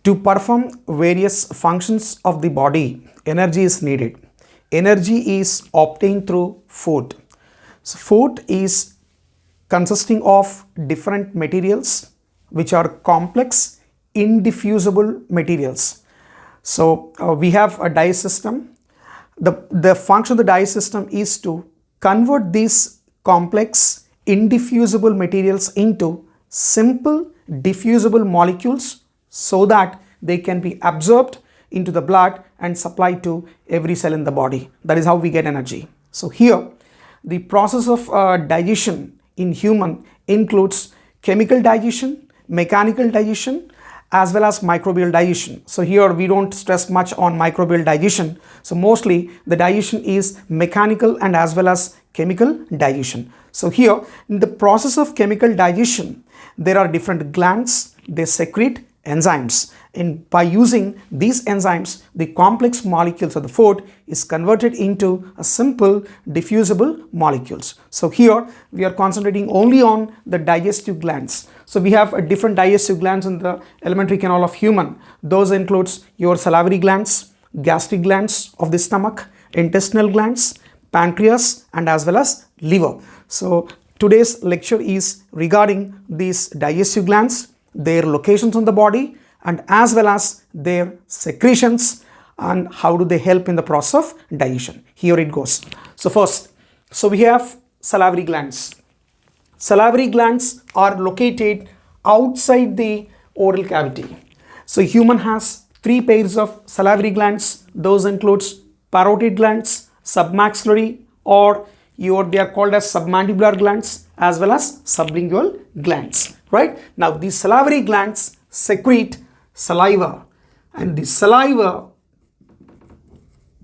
To perform various functions of the body, energy is needed. Energy is obtained through food. So food is consisting of different materials which are complex, indiffusible materials. So we have a digestive system. The function of the digestive system is to convert these complex, indiffusible materials into simple, diffusible molecules so that they can be absorbed into the blood and supplied to every cell in the body. That is how we get energy. So here, the process of digestion in human includes chemical digestion, mechanical digestion, as well as microbial digestion. So here we don't stress much on microbial digestion. So mostly the digestion is mechanical and as well as chemical digestion. So here in the process of chemical digestion, there are different glands, they secrete enzymes. And by using these enzymes, the complex molecules of the food is converted into a simple diffusible molecules. So here we are concentrating only on the digestive glands. So we have a different digestive glands in the alimentary canal of human. Those includes your salivary glands, gastric glands of the stomach, intestinal glands, pancreas, and as well as liver. So today's lecture is regarding these digestive glands, their locations on the body, and as well as their secretions and how do they help in the process of digestion. Here it goes. So first, so we have salivary glands. Salivary glands are located outside the oral cavity. So human has three pairs of salivary glands. Those includes parotid glands, submaxillary, or they are called as submandibular glands, as well as sublingual glands, right? Now these salivary glands secrete saliva, and the saliva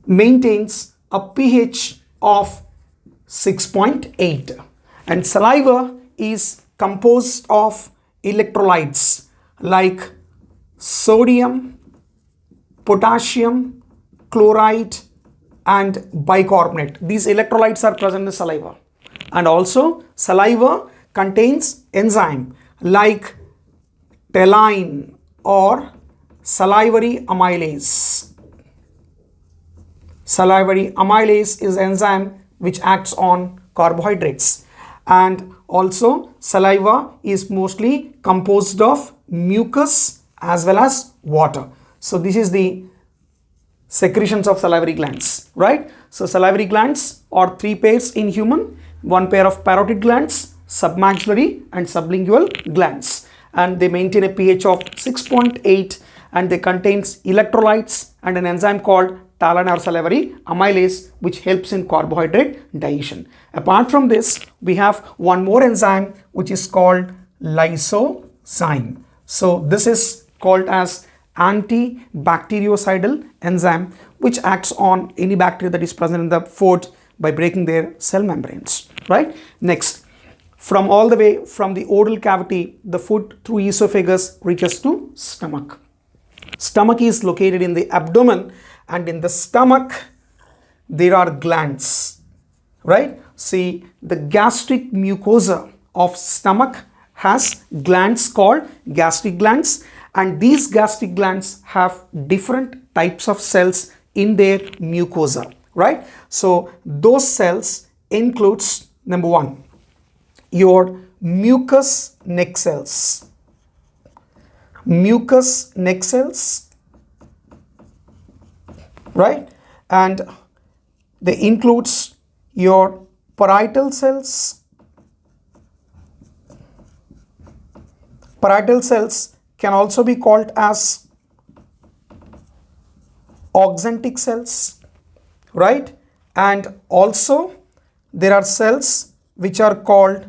maintains a pH of 6.8, and saliva is composed of electrolytes like sodium, potassium, chloride, and bicarbonate. These electrolytes are present in the saliva, and also saliva contains enzyme like pteline or salivary amylase. Salivary amylase is enzyme which acts on carbohydrates, and also saliva is mostly composed of mucus as well as water. So this is the secretions of salivary glands, right? So salivary glands are three pairs in human, one pair of parotid glands, submaxillary and sublingual glands, and they maintain a pH of 6.8, and they contains electrolytes and an enzyme called ptyalin or salivary amylase, which helps in carbohydrate digestion. Apart from this, we have one more enzyme which is called lysozyme. So this is called as antibactericidal enzyme, which acts on any bacteria that is present in the food by breaking their cell membranes, right? Next, from all the way from the oral cavity, the food through esophagus reaches to stomach. Stomach is located in the abdomen, and in the stomach there are glands, right? See, the gastric mucosa of stomach has glands called gastric glands, and these gastric glands have different types of cells in their mucosa, right? So those cells includes, number one, your mucous neck cells. Mucous neck cells, right? And they includes your parietal cells. Parietal cells can also be called as oxyntic cells, right? And also there are cells which are called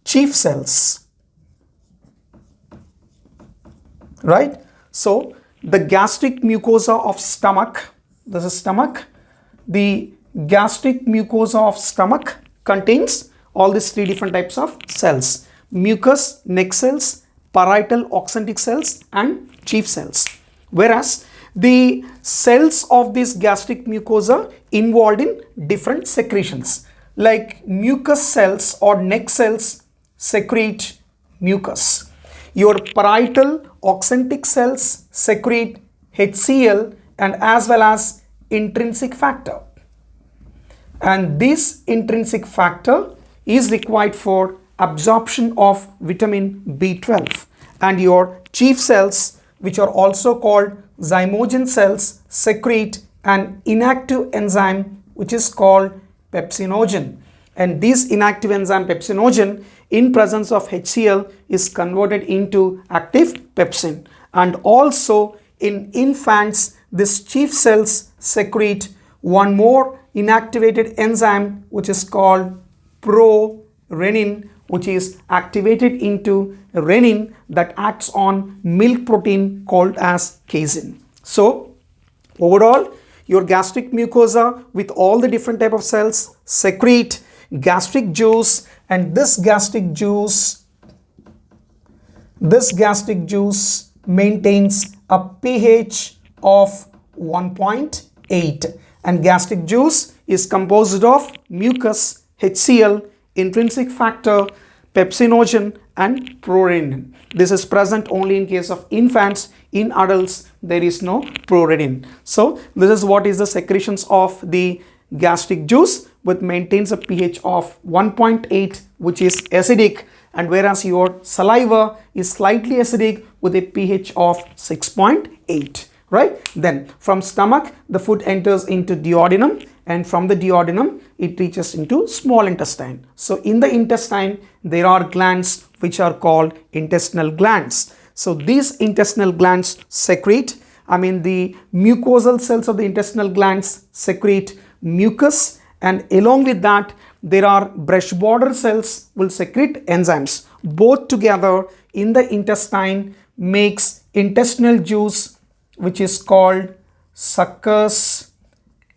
chief cells, right? So the gastric mucosa of stomach, this is stomach, the gastric mucosa of stomach contains all these three different types of cells: mucous neck cells, parietal oxyntic cells, and chief cells. Whereas the cells of this gastric mucosa involved in different secretions, like mucous cells or neck cells secrete mucus. Your parietal oxyntic cells secrete HCl and as well as intrinsic factor. And this intrinsic factor is required for absorption of vitamin B12. And your chief cells, which are also called zymogen cells, secrete an inactive enzyme which is called pepsinogen. And this inactive enzyme pepsinogen, in presence of HCl, is converted into active pepsin. And also in infants, these chief cells secrete one more inactivated enzyme which is called prorenin, which is activated into renin that acts on milk protein called as casein. So overall, your gastric mucosa with all the different type of cells secrete gastric juice, and this gastric juice maintains a pH of 1.8, and gastric juice is composed of mucus, HCl, intrinsic factor, pepsinogen and prorenin. This is present only in case of infants. In adults, there is no prorenin. So this is what is the secretions of the gastric juice, which maintains a pH of 1.8, which is acidic, and whereas your saliva is slightly acidic with a pH of 6.8. Right? Then from stomach, the food enters into duodenum, and from the duodenum it reaches into small intestine. So in the intestine there are glands which are called intestinal glands. So these intestinal glands secrete, the mucosal cells of the intestinal glands secrete mucus, and along with that there are brush border cells will secrete enzymes. Both together in the intestine makes intestinal juice, which is called succus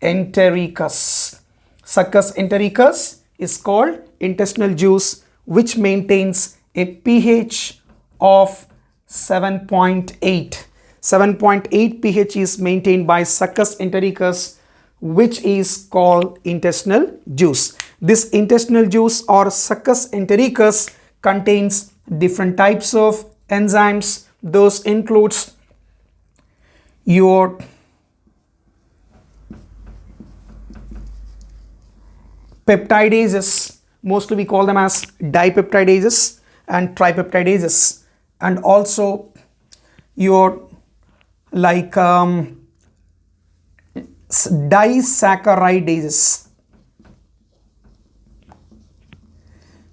entericus. Succus entericus is called intestinal juice, which maintains a pH of 7.8. 7.8 pH is maintained by succus entericus, which is called intestinal juice. This intestinal juice or succus entericus contains different types of enzymes. Those includes your peptidases, mostly we call them as dipeptidases and tripeptidases, and also your disaccharidases.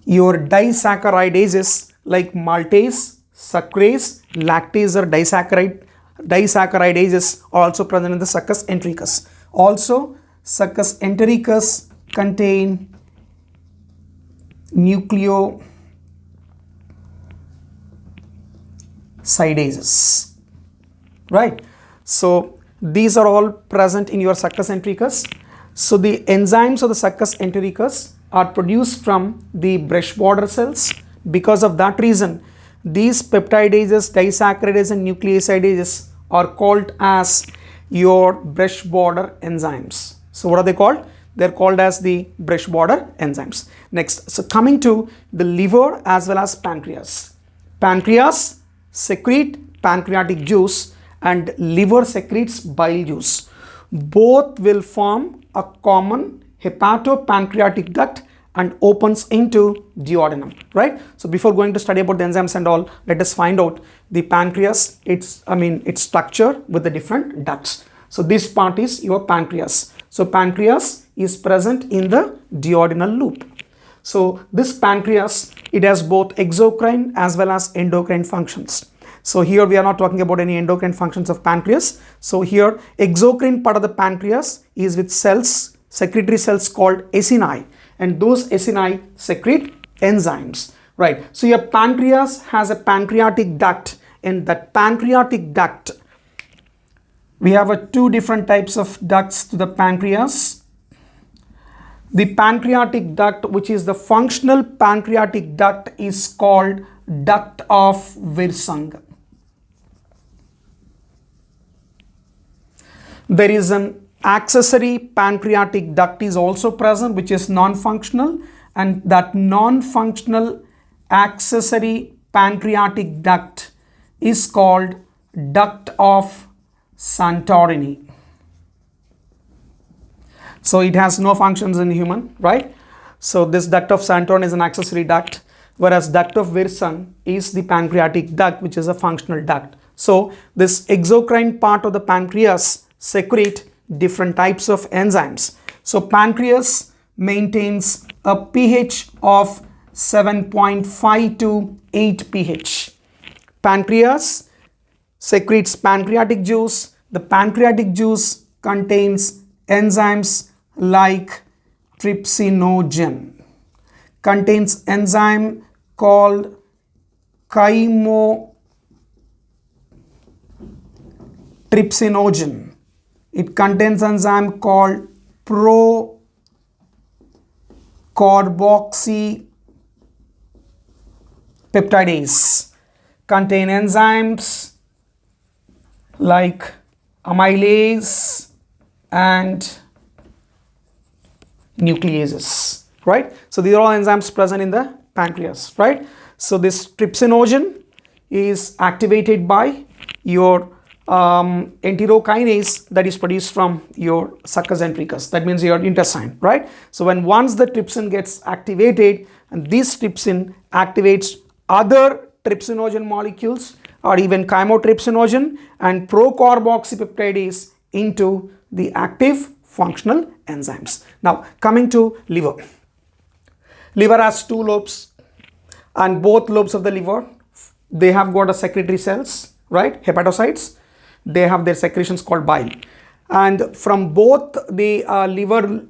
Your disaccharidases like maltase, sucrase, lactase or disaccharidases are also present in the succus entericus. Also, succus entericus contain nucleosidases, right? So these are all present in your succus entericus. So the enzymes of the succus entericus are produced from the brush border cells. Because of that reason, these peptidases, disaccharidases and nucleosidases are called as your brush border enzymes. So what are they called? They're called as the brush border enzymes. Next, so coming to the liver as well as pancreas. Pancreas secrete pancreatic juice and liver secretes bile juice. Both will form a common hepatopancreatic duct and opens into duodenum, right? So before going to study about the enzymes and all, let us find out the pancreas, its structure with the different ducts. So this part is your pancreas. So pancreas is present in the duodenal loop. So this pancreas, it has both exocrine as well as endocrine functions. So here we are not talking about any endocrine functions of pancreas. So here exocrine part of the pancreas is with cells, secretory cells called acini, and those acini secrete enzymes, right? So your pancreas has a pancreatic duct. In that pancreatic duct, we have two different types of ducts to the pancreas. The pancreatic duct, which is the functional pancreatic duct, is called duct of Wirsung. There is an accessory pancreatic duct is also present, which is non-functional, and that non-functional accessory pancreatic duct is called duct of Santorini. So it has no functions in human, right? So this duct of Santorini is an accessory duct, whereas duct of Wirsung is the pancreatic duct, which is a functional duct. So this exocrine part of the pancreas secrete different types of enzymes. So pancreas maintains a pH of 7.5 to 8 pH. Pancreas secretes pancreatic juice. The pancreatic juice contains enzymes like trypsinogen, contains enzyme called chymotrypsinogen. It contains enzyme called procarboxypeptidase, contain enzymes like amylase and nucleases, right? So these are all enzymes present in the pancreas, right? So this trypsinogen is activated by your enterokinase that is produced from your succus entericus, that means your intestine, right? So when once the trypsin gets activated, and this trypsin activates other trypsinogen molecules or even chymotrypsinogen and procarboxypeptidase into the active functional enzymes. Now coming to liver. Liver has two lobes, and both lobes of the liver, they have got a secretory cells, right? Hepatocytes. They have their secretions called bile, and from both the liver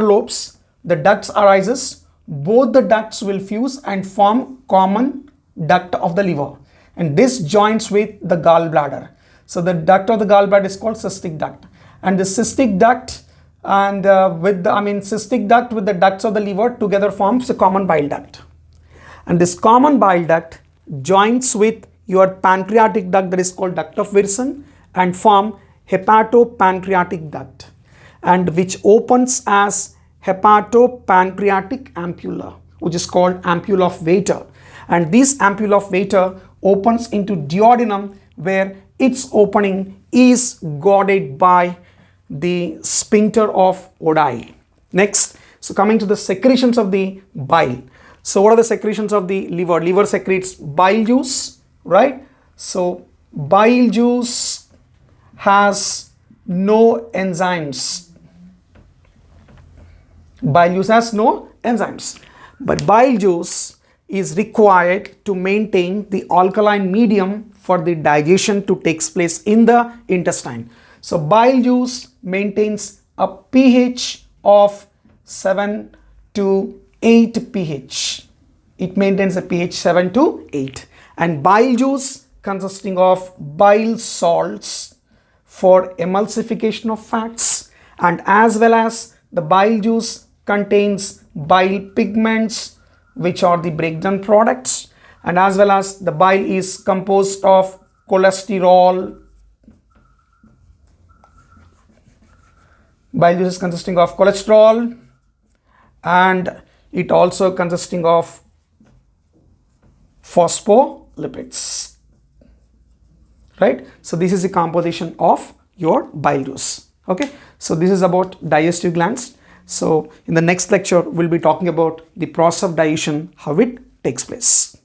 lobes the ducts arises. Both the ducts will fuse and form common duct of the liver, and this joins with the gallbladder. So the duct of the gallbladder is called cystic duct, and the cystic duct and cystic duct with the ducts of the liver together forms a common bile duct, and this common bile duct joins with your pancreatic duct, that is called duct of Wirsung, and form hepatopancreatic duct, and which opens as hepatopancreatic ampulla, which is called ampulla of Vater, and this ampulla of Vater opens into duodenum, where its opening is guarded by the sphincter of oddi. Next, so coming to the secretions of the bile. So what are the secretions of the liver? Liver secretes bile juice, right? So bile juice has no enzymes. Bile juice has no enzymes, but bile juice is required to maintain the alkaline medium for the digestion to take place in the intestine. So bile juice maintains a pH of 7 to 8 pH. It maintains a pH 7 to 8. And bile juice consisting of bile salts for emulsification of fats, and as well as the bile juice contains bile pigments, which are the breakdown products, and as well as the bile is composed of cholesterol. Bile juice is consisting of cholesterol, and it also consisting of phospholipids, right? So this is the composition of your bile juice. Okay, so this is about digestive glands. So in the next lecture we'll be talking about the process of digestion, how it takes place.